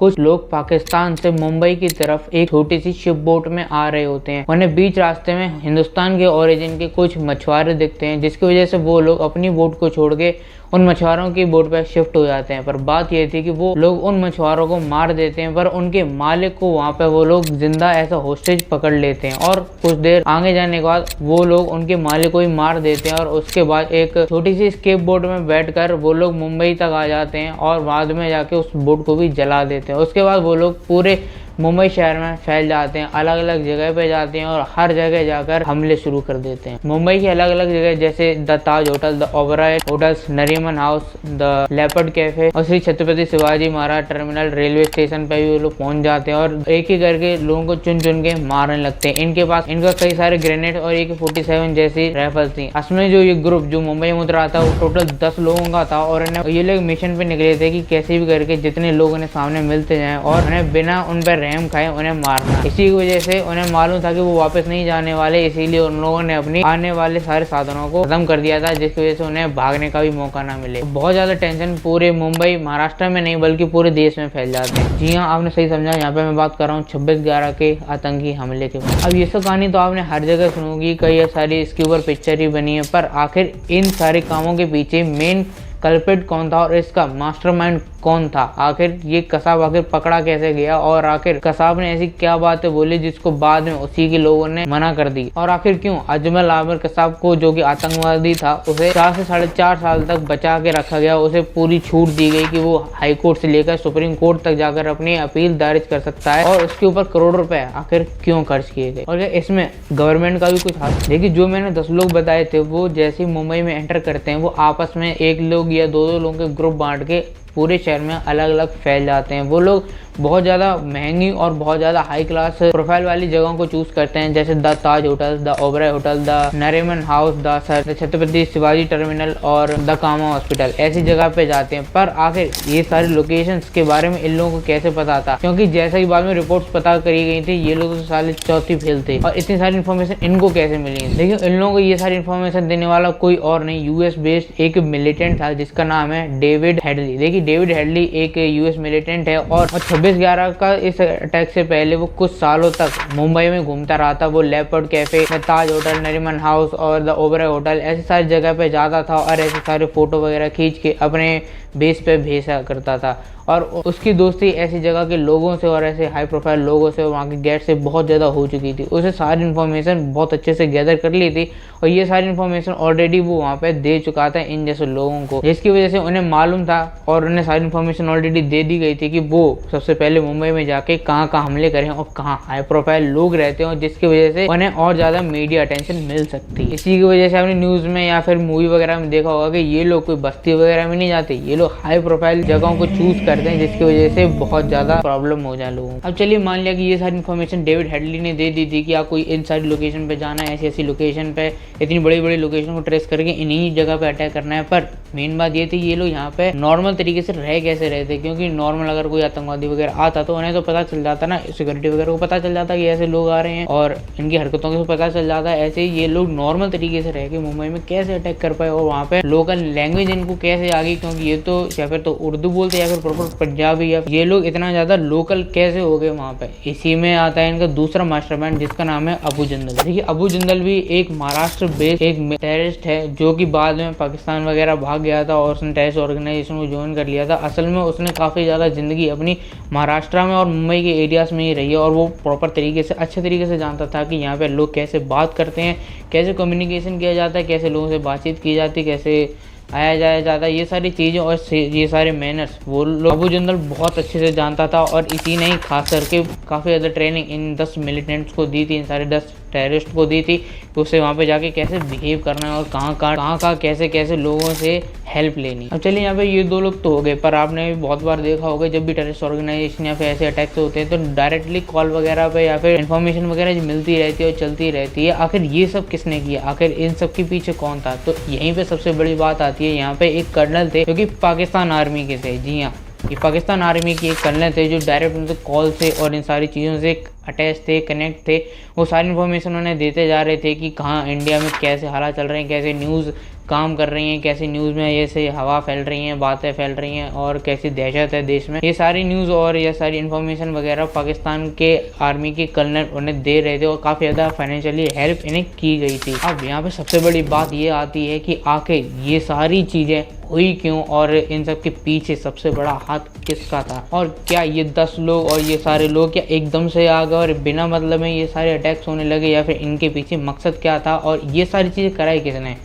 कुछ लोग पाकिस्तान से मुंबई की तरफ एक छोटी सी शिप बोट में आ रहे होते हैं। उन्हें बीच रास्ते में हिंदुस्तान के ओरिजिन के कुछ मछुआरे दिखते हैं, जिसकी वजह से वो लोग अपनी बोट को छोड़ के उन मछुआरों की बोट पर शिफ्ट हो जाते हैं। पर बात यह थी कि वो लोग उन मछुआरों को मार देते हैं, पर उनके मालिक को वहाँ पे वो लोग जिंदा ऐसा होस्टेज पकड़ लेते हैं और कुछ देर आगे जाने के बाद वो लोग उनके मालिक को ही मार देते हैं। और उसके बाद एक छोटी सी स्केप बोट में बैठकर वो लोग मुंबई तक आ जाते हैं और बाद में जाके उस बोट को भी जला देते हैं। उसके बाद वो लोग पूरे मुंबई शहर में फैल जाते हैं, अलग अलग जगह पे जाते हैं और हर जगह जाकर हमले शुरू कर देते हैं। मुंबई की अलग अलग जगह जैसे the Taj hotel, the Oberoi hotels, Nariman house, the leopard cafe और Shri Chhatrapati Shivaji Maharaj terminal railway station पे भी वो लोग पहुंच जाते हैं और एक ही करके लोगों को चुन चुन के मारने लगते हैं। इनके पास इनका कई सारे ग्रेनेड और AK-47 जैसी राइफल्स थी। असमें जो ये ग्रुप जो मुंबई में उतरा था वो टोटल 10 लोगों का था और ये लोग मिशन पे निकले थे कि कैसे भी करके जितने लोग उन्हें सामने मिलते जाएं और उन्हें बिना उन पर रहम खाए उन्हें मारना। इसी की वजह से उन्हें मालूम था कि वो वापस नहीं जाने वाले, इसीलिए उन लोगों ने अपनी आने वाले सारे साधनों को खत्म कर दिया था, जिसकी वजह से उन्हें भागने का भी मौका ना मिले। बहुत ज्यादा टेंशन पूरे मुंबई महाराष्ट्र में नहीं बल्कि पूरे देश में फैल जाते हैं। जी हाँ, आपने सही समझा। यहाँ पे मैं बात कर रहा हूँ 26/11 के आतंकी हमले के बाद। अब ये सब कहानी तो आपने हर जगह सुनोगी, कई सारी इसके ऊपर पिक्चर ही बनी है, पर आखिर इन सारे कामों के पीछे मेन कल्प्रिट कौन था और इसका मास्टरमाइंड कौन था? आखिर ये कसाब आखिर पकड़ा कैसे गया और आखिर कसाब ने ऐसी क्या बातें बोली जिसको बाद में उसी के लोगों ने मना कर दी? और आखिर क्यों अजमल आमिर कसाब को, जो कि आतंकवादी था, उसे 4 से 4.5 साल तक बचा के रखा गया? उसे पूरी छूट दी गई कि वो हाई कोर्ट से लेकर सुप्रीम कोर्ट तक जाकर अपनी अपील दर्ज कर सकता है और उसके ऊपर करोड़ रुपए आखिर क्यों खर्च किए गए? और इसमें गवर्नमेंट का भी कुछ हाथ? देखिए, जो मैंने 10 लोग बताए थे वो जैसे ही मुंबई में एंटर करते हैं वो आपस में एक लोग या दो लोगों के ग्रुप बांट के पूरे शहर में अलग अलग फैल जाते हैं। वो लोग बहुत ज़्यादा महंगी और बहुत ज़्यादा हाई क्लास प्रोफाइल वाली जगहों को चूज करते हैं, जैसे the Taj hotel, the Oberoi hotel, the Nariman house, the Chhatrapati Shivaji terminal और द कामा हॉस्पिटल। ऐसी जगह पे जाते हैं। पर आखिर ये सारी लोकेशंस के बारे में इन लोगों को कैसे पता था? क्योंकि जैसा कि बाद में रिपोर्ट्स पता करी गई थी, ये लोग तो साले चौथी फेल थे और इतनी सारी इन्फॉर्मेशन इनको कैसे मिली? देखिए, इन लोगों को ये सारी इन्फॉर्मेशन देने वाला कोई और नहीं, US बेस्ड एक मिलिटेंट था जिसका नाम है डेविड हेडली। देखिए, डेविड हेडली एक US मिलिटेंट है और 26/11 का इस अटैक से पहले वो कुछ सालों तक मुंबई में घूमता रहा था। वो लेपर्ड कैफे, ताज होटल, नरीमन हाउस और द ओबराय होटल ऐसी सारी जगह पे जाता था और ऐसे सारे फोटो वगैरह खींच के अपने बेस पे भेजा करता था। और उसकी दोस्ती ऐसी जगह के लोगों से और ऐसे हाई प्रोफाइल लोगों से और वहाँ के गेट से बहुत ज़्यादा हो चुकी थी। उसे सारी इन्फॉर्मेशन बहुत अच्छे से गैदर कर ली थी और ये सारी इन्फॉर्मेशन ऑलरेडी वो वहाँ पे दे चुका था इन जैसे लोगों को, जिसकी वजह से उन्हें मालूम था और उन्हें सारी इन्फॉर्मेशन ऑलरेडी दे दी गई थी कि वो सबसे पहले मुंबई में जाके कहाँ कहाँ हमले करें और कहाँ हाई प्रोफाइल लोग रहते हैं, जिसकी वजह से उन्हें और ज़्यादा मीडिया अटेंशन मिल सकती है। इसी की वजह से आपने न्यूज़ में या फिर मूवी वगैरह में देखा होगा कि ये लोग कोई बस्ती वगैरह में नहीं जाते, ये लोग हाई प्रोफाइल जगहों को चूज करते हैं, जिसकी वजह से बहुत ज्यादा प्रॉब्लम हो जाए लोगों को। अब चलिए, मान लिया कि ये सारी इन्फॉर्मेशन डेविड हेडली ने दे दी थी कि आप कोई इन सारी लोकेशन पे जाना है, ऐसी ऐसी लोकेशन पे, इतनी बड़ी बड़ी लोकेशन को ट्रेस करके इन्हीं जगह पे अटैक करना है। पर मेन बात ये थी ये लोग यहाँ पे नॉर्मल तरीके से रह कैसे रहे थे? क्योंकि नॉर्मल अगर कोई आतंकवादी वगैरह आता तो उन्हें तो पता चल जाता ना, सिक्योरिटी वगैरह को पता चल जाता कि ऐसे लोग आ रहे हैं और इनकी हरकतों से पता चल जाता है। ऐसे ही ये लोग नॉर्मल तरीके से रह के मुंबई में कैसे अटैक कर पाए और वहाँ पे लोकल लैंग्वेज इनको कैसे आ गई? क्योंकि ये तो या फिर तो उर्दू बोलते या फिर प्रॉपर पंजाबी, या ये लोग इतना ज्यादा लोकल कैसे हो गए वहाँ पे? इसी में आता है इनका दूसरा मास्टरमाइंड जिसका नाम है अबू जिंदल। देखिए, अबू जिंदल भी एक महाराष्ट्र बेस्ड एक टेररिस्ट है जो कि बाद में पाकिस्तान वगैरह भाग गया था और उसने टेररिस्ट ऑर्गेनाइजेशन को ज्वाइन कर लिया था। असल में उसने काफी ज्यादा जिंदगी अपनी महाराष्ट्र में और मुंबई के एरियाज में ही रही है और वो प्रॉपर तरीके से अच्छे तरीके से जानता था कि यहाँ पे लोग कैसे बात करते हैं, कैसे कम्युनिकेशन किया जाता है, कैसे लोगों से बातचीत की जाती है, कैसे आया जाया जाता, ये सारी चीज़ें और ये सारे मैनर्स वो लोग अबू जिंदल बहुत अच्छे से जानता था। और इसी ने ही खास करके काफ़ी ज़्यादा ट्रेनिंग इन 10 मिलिटेंट्स को दी थी, इन सारे 10 टेररिस्ट को दी थी कि उससे वहाँ पे जाके कैसे बिहेव करना है और कहाँ कैसे कैसे लोगों से हेल्प लेनी। अब चलिए, यहाँ पे ये 2 लोग तो हो गए, पर आपने भी बहुत बार देखा होगा जब भी टेररिस्ट ऑर्गेनाइजेशन या फिर ऐसे अटैक्स होते हैं तो डायरेक्टली कॉल वगैरह पे या फिर इन्फॉर्मेशन वगैरह मिलती रहती है और चलती रहती है। आखिर ये सब किसने किया? आखिर इन सब के पीछे कौन था? तो यहीं पे सबसे बड़ी बात आती है। यहाँ पे एक कर्नल थे जो कि पाकिस्तान आर्मी के थे। जी हाँ, ये पाकिस्तान आर्मी के एक कर्नल थे जो डायरेक्ट उनसे कॉल से और इन सारी चीज़ों से अटैच थे, कनेक्ट थे, वो सारी इन्फॉर्मेशन उन्हें देते जा रहे थे कि कहाँ इंडिया में कैसे हालात चल रहे हैं, कैसे न्यूज़ काम कर रही हैं, कैसी न्यूज़ में ऐसे हवा फैल रही हैं, बातें फैल रही हैं और कैसी दहशत है देश में। ये सारी न्यूज़ और ये सारी इन्फॉर्मेशन वगैरह पाकिस्तान के आर्मी के कर्नल उन्हें दे रहे थे और काफ़ी ज़्यादा फाइनेंशियली हेल्प इन्हें की गई थी। अब यहाँ पे सबसे बड़ी बात ये आती है कि आखिर ये सारी चीज़ें हुई क्यों और इन सब के पीछे सबसे बड़ा हाथ किसका था, और क्या ये 10 लोग और ये सारे लोग क्या एकदम से आ गए और बिना मतलब में ये सारे अटैक्स होने लगे, या फिर इनके पीछे मकसद क्या था और ये सारी चीज़ें कराई किसने।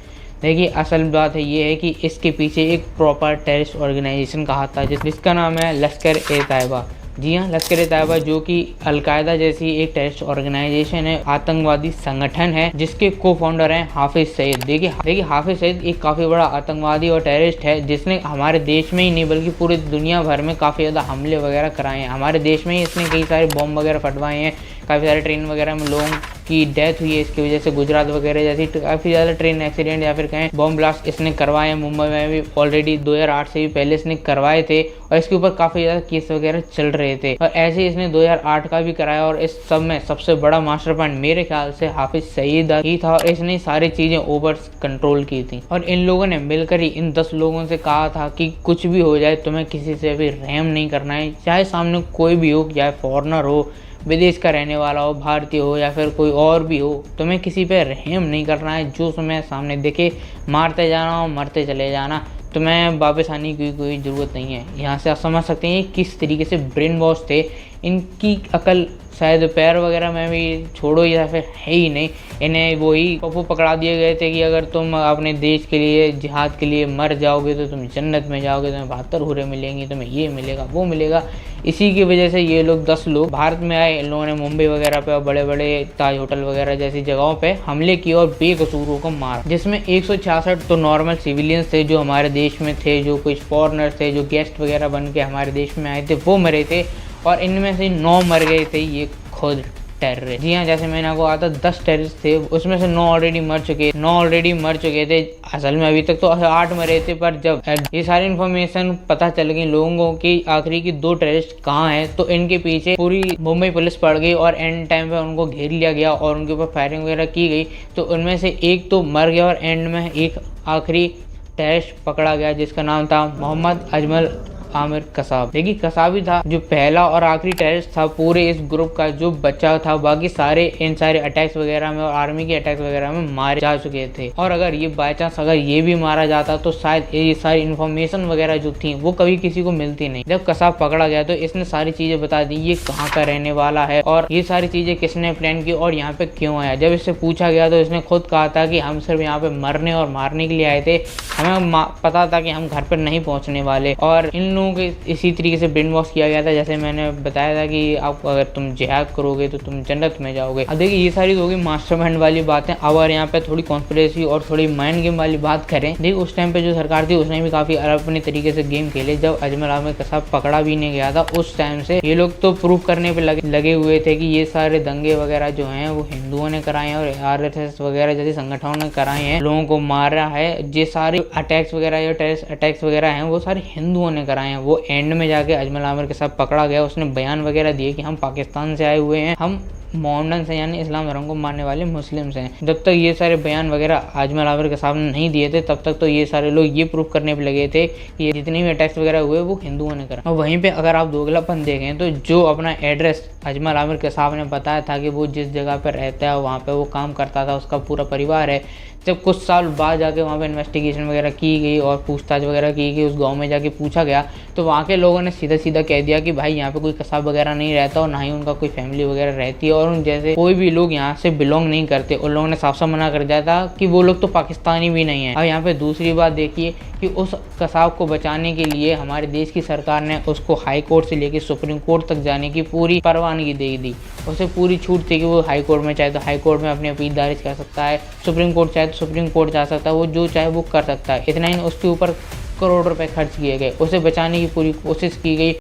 देखिए असल बात है ये है कि इसके पीछे एक प्रॉपर टेररिस्ट ऑर्गेनाइजेशन का हाथ था जिसका नाम है लश्कर-ए-तैयबा। जी हाँ, लश्कर-ए-तैयबा जो कि अलकायदा जैसी एक टेररिस्ट ऑर्गेनाइजेशन है, आतंकवादी संगठन है, जिसके को फाउंडर हैं हाफिज सईद। देखिए हाफिज सईद एक काफ़ी बड़ा आतंकवादी और टेररिस्ट है जिसने हमारे देश में ही नहीं बल्कि पूरी दुनिया भर में काफ़ी ज़्यादा हमले वगैरह कराए हैं। हमारे देश में ही इसने कई सारे बॉम्ब वगैरह फटवाए हैं, काफ़ी सारे ट्रेन वगैरह में लोगों की डेथ हुई है इसकी वजह से। गुजरात वगैरह जैसी काफ़ी ज़्यादा ट्रेन एक्सीडेंट या फिर कहें बॉम्ब ब्लास्ट इसने करवाए हैं। मुंबई में भी ऑलरेडी 2008 से भी पहले इसने करवाए थे और इसके ऊपर काफ़ी ज़्यादा केस वगैरह चल रहे थे, और ऐसे ही इसने 2008 का भी कराया। और इस सब में सबसे बड़ा मास्टर प्लान मेरे ख्याल से हाफिज सईद ही था और इसने सारी चीज़ें ओवर कंट्रोल की थी। और इन लोगों ने मिलकर ही इन 10 लोगों से कहा था कि कुछ भी हो जाए तुम्हें किसी से भी रहम नहीं करना है, चाहे सामने कोई भी हो, चाहे फॉरनर हो, विदेश का रहने वाला हो, भारतीय हो या फिर कोई और भी हो, तुम्हें किसी पे रहम नहीं करना है। जो तुम्हें सामने दिखे मारते जाना और मरते चले जाना, तुम्हें वापस आने की कोई ज़रूरत नहीं है। यहाँ से आप समझ सकते हैं किस तरीके से ब्रेन वॉश थे। इनकी अकल शायद पैर वगैरह में भी छोड़ो या फिर है ही नहीं, इन्हें वही पप्पू पकड़ा दिए गए थे कि अगर तुम अपने देश के लिए जिहाद के लिए मर जाओगे तो तुम जन्नत में जाओगे, तुम्हें 72 हुरें मिलेंगी, तुम्हें ये मिलेगा वो मिलेगा। इसी की वजह से ये लोग 10 लोग भारत में आए। इन लोगों ने मुंबई वगैरह पे और बड़े बड़े ताज होटल वगैरह जैसी जगहों पे हमले किए और बेकसूरों को मारा, जिसमें 166 तो नॉर्मल सिविलियंस थे जो हमारे देश में थे, जो कुछ फॉरनर थे, जो गेस्ट वगैरह बन के हमारे देश में आए थे, वो मरे थे। और इनमें से 9 मर गए थे ये खुद टेररिस्ट। जी हाँ, जैसे मैंने आपको कहा था 10 टेररिस्ट थे, उसमें से 9 ऑलरेडी मर चुके थे। असल में अभी तक तो 8 मरे थे, पर जब ये सारी इन्फॉर्मेशन पता चल गई लोगों को कि आखिरी की 2 टेररिस्ट कहाँ हैं, तो इनके पीछे पूरी मुंबई पुलिस पड़ गई और एंड टाइम पे उनको घेर लिया गया और उनके ऊपर फायरिंग वगैरह की गई। तो उनमें से एक तो मर गया और एंड में एक आखिरी टेररिस्ट पकड़ा गया जिसका नाम था मोहम्मद अजमल आमिर कसाब। देखिए कसाब ही था जो पहला और आखिरी टेररिस्ट था पूरे इस ग्रुप का जो बचा था। बाकी सारे इन सारे अटैक्स वगैरह में और आर्मी के अटैक्स वगैरह में मारे जा चुके थे। और अगर ये बाई चांस अगर ये भी मारा जाता तो शायद ये सारी इन्फॉर्मेशन वगैरह जो थी वो कभी किसी को मिलती नहीं। जब कसाब पकड़ा गया तो इसने सारी चीजें बता दी, ये कहाँ का रहने वाला है और ये सारी चीजें किसने प्लान की और यहाँ पे क्यों आया। जब इससे पूछा गया तो इसने खुद कहा था कि हम सिर्फ यहाँ पे मरने और मारने के लिए आए थे, हमें पता था कि हम घर पर नहीं पहुँचने वाले। और इन लोगों के इसी तरीके से ब्रेन वॉश किया गया था, जैसे मैंने बताया था कि आप अगर तुम जिहाद करोगे तो तुम जन्नत में जाओगे। अब देखिए ये सारी होगी मास्टरमाइंड वाली बातें। अब अगर यहाँ पे थोड़ी कॉन्स्पिरेसी और थोड़ी माइंड गेम वाली बात करें, देखिए उस टाइम पे जो सरकार थी उसने भी काफी अपने तरीके से गेम खेले। जब अजमल आमिर कसाब पकड़ा भी नहीं गया था उस टाइम से ये लोग तो प्रूव करने पे लगे हुए थे कि ये सारे दंगे वगैरह जो हैं वो हिंदुओं ने कराए हैं और RSS वगैरह जैसे संगठनों ने कराए हैं, लोगों को मारा है। ये सारे अटैक्स वगैरह जो टेररिस्ट अटैक्स वगैरह हैं वो सारे हिंदुओं ने कराए हैं। वो एंड में जाके अजमल आमिर के साथ पकड़ा गया, उसने बयान वगैरह दिए कि हम पाकिस्तान से आए हुए हैं, हम मोहम्मदन से यानी इस्लाम धर्म को मानने वाले मुस्लिम्स हैं। जब तक ये सारे बयान वगैरह अजमल आमिर के सामने नहीं दिए थे तब तक तो ये सारे लोग ये प्रूफ करने पे लगे थे कि ये जितने भी अटैक्स वगैरह हुए वो हिंदुओं ने करा। और वहीं पे अगर आप दोगलापन देखें तो जो अपना एड्रेस अजमल आमिर के साहब ने बताया था कि वो जिस जगह पर रहता है वहाँ पे वो काम करता था, उसका पूरा परिवार है, जब कुछ साल बाद जाके वहाँ पे इन्वेस्टिगेशन वगैरह की गई और पूछताछ वगैरह की गई, उस गांव में जाके पूछा गया तो वहाँ के लोगों ने सीधा सीधा कह दिया कि भाई यहाँ पे कोई कसाब वगैरह नहीं रहता और ना ही उनका कोई फैमिली वगैरह रहती है और उन जैसे कोई भी लोग यहाँ से बिलोंग नहीं करते। उन लोगों ने साफ साफ मना कर दिया था कि वो लोग तो पाकिस्तानी भी नहीं है। अब यहाँ पे दूसरी बात देखिए कि उस कसाब को बचाने के लिए हमारे देश की सरकार ने उसको हाई कोर्ट से लेकर सुप्रीम कोर्ट तक जाने की पूरी परवानगी दे दी। उसे पूरी छूट थी कि वो हाई कोर्ट में चाहे तो हाई कोर्ट में अपनी अपील दायर कर सकता है, सुप्रीम कोर्ट चाहे तो सुप्रीम कोर्ट जा सकता है, वो जो चाहे वो कर सकता है। इतना ही उसके ऊपर करोड़ रुपए खर्च किए गए, उसे बचाने की पूरी कोशिश की गई।